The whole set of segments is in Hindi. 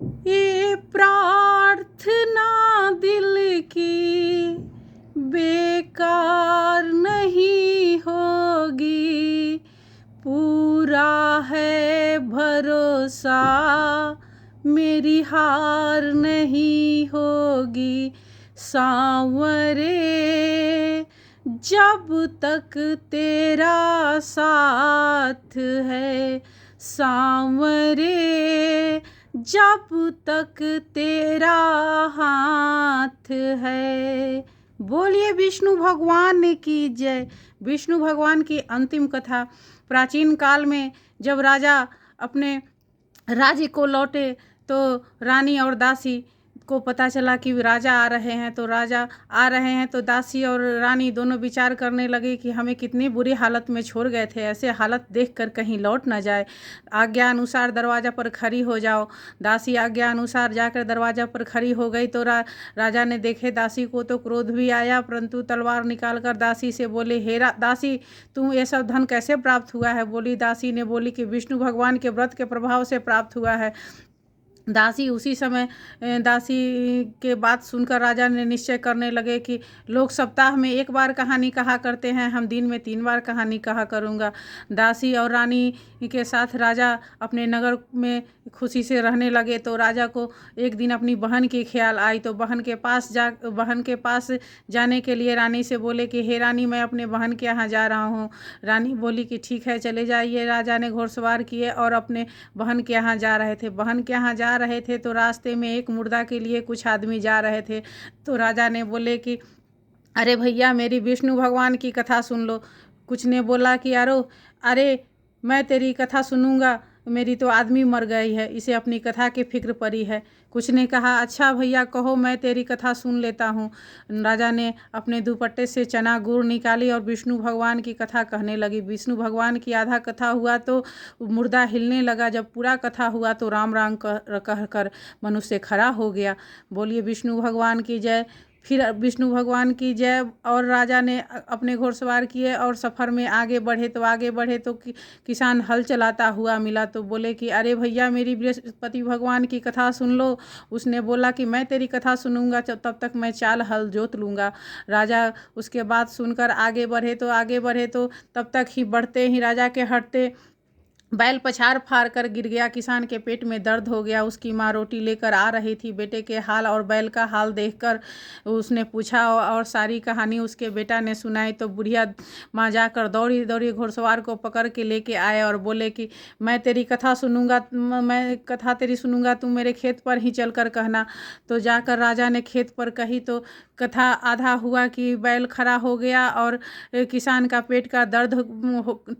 ये प्रार्थना दिल की बेकार नहीं होगी, पूरा है भरोसा मेरी हार नहीं होगी। सांवरे जब तक तेरा साथ है, सांवरे जब तक तेरा हाथ है। बोलिए विष्णु भगवान की जय। विष्णु भगवान की अंतिम कथा। प्राचीन काल में जब राजा अपने राज्य को लौटे तो रानी और दासी को पता चला कि राजा आ रहे हैं, तो दासी और रानी दोनों विचार करने लगे कि हमें कितनी बुरी हालत में छोड़ गए थे, ऐसे हालत देखकर कहीं लौट ना जाए। आज्ञा अनुसार दरवाज़ा पर खड़ी हो जाओ। दासी आज्ञा अनुसार जाकर दरवाज़ा पर खड़ी हो गई तो राजा ने देखे दासी को तो क्रोध भी आया, परंतु तलवार निकाल कर दासी से बोले, हे दासी, तुम ये सब धन कैसे प्राप्त हुआ है? दासी ने बोली कि विष्णु भगवान के व्रत के प्रभाव से प्राप्त हुआ है। दासी उसी समय दासी के बात सुनकर राजा ने निश्चय करने लगे कि लोग सप्ताह में एक बार कहानी कहा करते हैं, हम दिन में 3 बार कहानी कहा करूँगा। दासी और रानी के साथ राजा अपने नगर में खुशी से रहने लगे। तो राजा को एक दिन अपनी बहन की ख्याल आई, तो बहन के पास जाने के लिए रानी से बोले कि हे रानी, मैं अपने बहन के यहाँ जा रहा हूँ। रानी बोली कि ठीक है, चले जाइए। राजा ने घोड़सवार किए और अपने बहन के यहाँ जा रहे थे तो रास्ते में एक मुर्दा के लिए कुछ आदमी जा रहे थे। तो राजा ने बोले कि अरे भैया, मेरी विष्णु भगवान की कथा सुन लो। कुछ ने बोला कि अरे मैं तेरी कथा सुनूंगा, मेरी तो आदमी मर गई है, इसे अपनी कथा की फिक्र पड़ी है। कुछ ने कहा अच्छा भैया कहो, मैं तेरी कथा सुन लेता हूँ। राजा ने अपने दुपट्टे से चना गुड़ निकाली और विष्णु भगवान की कथा कहने लगी। विष्णु भगवान की आधा कथा हुआ तो मुर्दा हिलने लगा। जब पूरा कथा हुआ तो राम राम कह कर मनुष्य खड़ा हो गया। बोलिए विष्णु भगवान की जय। फिर विष्णु भगवान की जय। और राजा ने अपने घोड़सवार किए और सफ़र में आगे बढ़े तो किसान हल चलाता हुआ मिला। तो बोले कि अरे भैया, मेरी बृहस्पति भगवान की कथा सुन लो। उसने बोला कि मैं तेरी कथा सुनूंगा, तब तक मैं चाल हल जोत लूँगा। राजा उसके बात सुनकर आगे बढ़े तो तब तक ही बढ़ते ही राजा के हटते बैल पछाड़ फाड़ कर गिर गया। किसान के पेट में दर्द हो गया। उसकी माँ रोटी लेकर आ रही थी। बेटे के हाल और बैल का हाल देखकर उसने पूछा और सारी कहानी उसके बेटा ने सुनाई। तो बुढ़िया माँ जाकर दौड़ी दौड़ी घुड़सवार को पकड़ के लेके आए और बोले कि मैं तेरी कथा सुनूंगा, तुम मेरे खेत पर ही चल कर कहना। तो जाकर राजा ने खेत पर कही तो कथा आधा हुआ कि बैल खड़ा हो गया और किसान का पेट का दर्द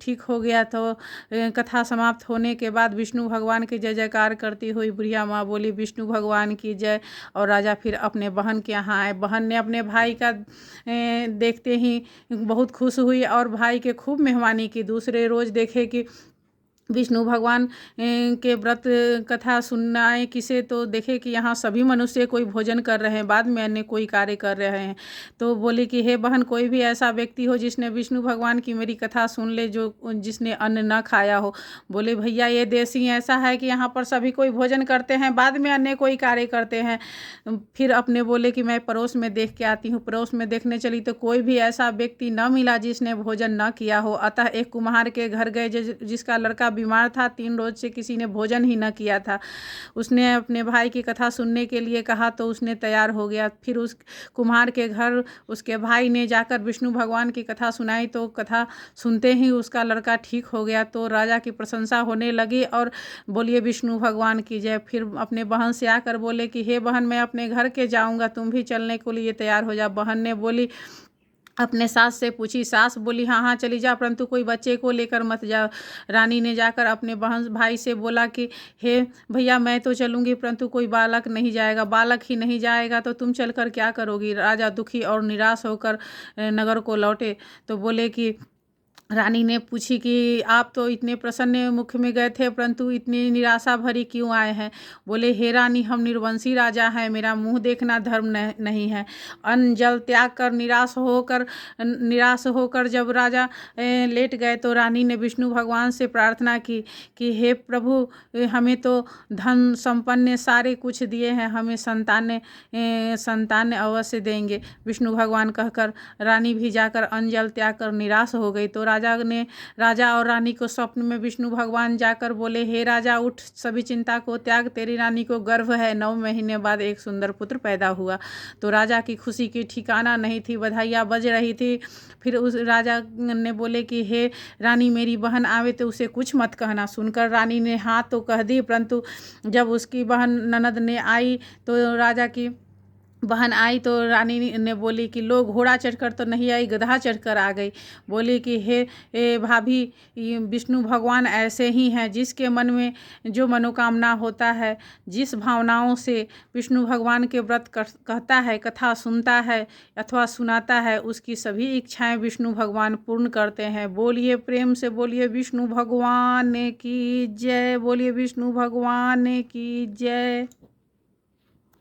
ठीक हो गया। तो कथा समाप्त होने के बाद विष्णु भगवान की जय जयकार करती हुई बुढ़िया माँ बोली विष्णु भगवान की जय। और राजा फिर अपने बहन के यहाँ आए। बहन ने अपने भाई का देखते ही बहुत खुश हुई और भाई के खूब मेहमानी की। दूसरे रोज़ देखे कि विष्णु भगवान के व्रत कथा सुनाए किसे, तो देखे कि यहाँ सभी मनुष्य कोई भोजन कर रहे हैं, बाद में अन्य कोई कार्य कर रहे हैं। तो बोले कि हे बहन, कोई भी ऐसा व्यक्ति हो जिसने विष्णु भगवान की मेरी कथा सुन ले, जिसने अन्न न खाया हो। बोले भैया, ये देश ही ऐसा है कि यहाँ पर सभी कोई भोजन करते हैं, बाद में अन्य कोई कार्य करते हैं। फिर अपने बोले कि मैं पड़ोस में देख के आती हूँ। पड़ोस में देखने चली तो कोई भी ऐसा व्यक्ति न मिला जिसने भोजन न किया हो। अतः एक कुम्हार के घर गए जिसका लड़का बीमार था, 3 रोज से किसी ने भोजन ही न किया था। उसने अपने भाई की कथा सुनने के लिए कहा तो उसने तैयार हो गया। फिर उस कुम्हार के घर उसके भाई ने जाकर विष्णु भगवान की कथा सुनाई तो कथा सुनते ही उसका लड़का ठीक हो गया। तो राजा की प्रशंसा होने लगी और बोलिए विष्णु भगवान की जय। फिर अपने बहन से आकर बोले कि हे बहन, मैं अपने घर के जाऊंगा, तुम भी चलने के लिए तैयार हो जा। बहन ने बोली, अपने सास से पूछी। सास बोली हाँ हाँ चली जा, परंतु कोई बच्चे को लेकर मत जा। रानी ने जाकर अपने बहन भाई से बोला कि हे भैया, मैं तो चलूँगी, परंतु कोई बालक नहीं जाएगा। बालक ही नहीं जाएगा तो तुम चलकर क्या करोगी? राजा दुखी और निराश होकर नगर को लौटे। तो बोले कि रानी ने पूछी कि आप तो इतने प्रसन्न मुख में गए थे परंतु इतनी निराशा भरी क्यों आए हैं। बोले हे रानी, हम निर्वंशी राजा हैं, मेरा मुंह देखना धर्म नहीं है। अन्न जल त्याग कर निराश होकर जब राजा लेट गए तो रानी ने विष्णु भगवान से प्रार्थना की कि हे प्रभु, हमें तो धन संपन्न सारे कुछ दिए हैं, हमें संतान अवश्य देंगे। विष्णु भगवान कहकर रानी भी जाकर अन्न जल त्याग कर निराश हो गई। तो राजा और रानी को स्वप्न में विष्णु भगवान जाकर बोले हे राजा उठ, सभी चिंता को त्याग, तेरी रानी को गर्भ है, 9 महीने बाद एक सुंदर पुत्र पैदा हुआ। तो राजा की खुशी की ठिकाना नहीं थी, बधाइयाँ बज रही थी। फिर उस राजा ने बोले कि हे रानी, मेरी बहन आवे तो उसे कुछ मत कहना। सुनकर रानी ने हाँ तो कह दी, परंतु जब उसकी बहन ननद ने आई तो राजा की बहन आई तो रानी ने बोली कि लो, घोड़ा चढ़कर तो नहीं आई, गधा चढ़कर आ गई। बोली कि हे भाभी, विष्णु भगवान ऐसे ही हैं, जिसके मन में जो मनोकामना होता है, जिस भावनाओं से विष्णु भगवान के व्रत कहता है, कथा सुनता है अथवा सुनाता है, उसकी सभी इच्छाएं विष्णु भगवान पूर्ण करते हैं। बोलिए प्रेम से, बोलिए विष्णु भगवान की जय, बोलिए विष्णु भगवान की जय।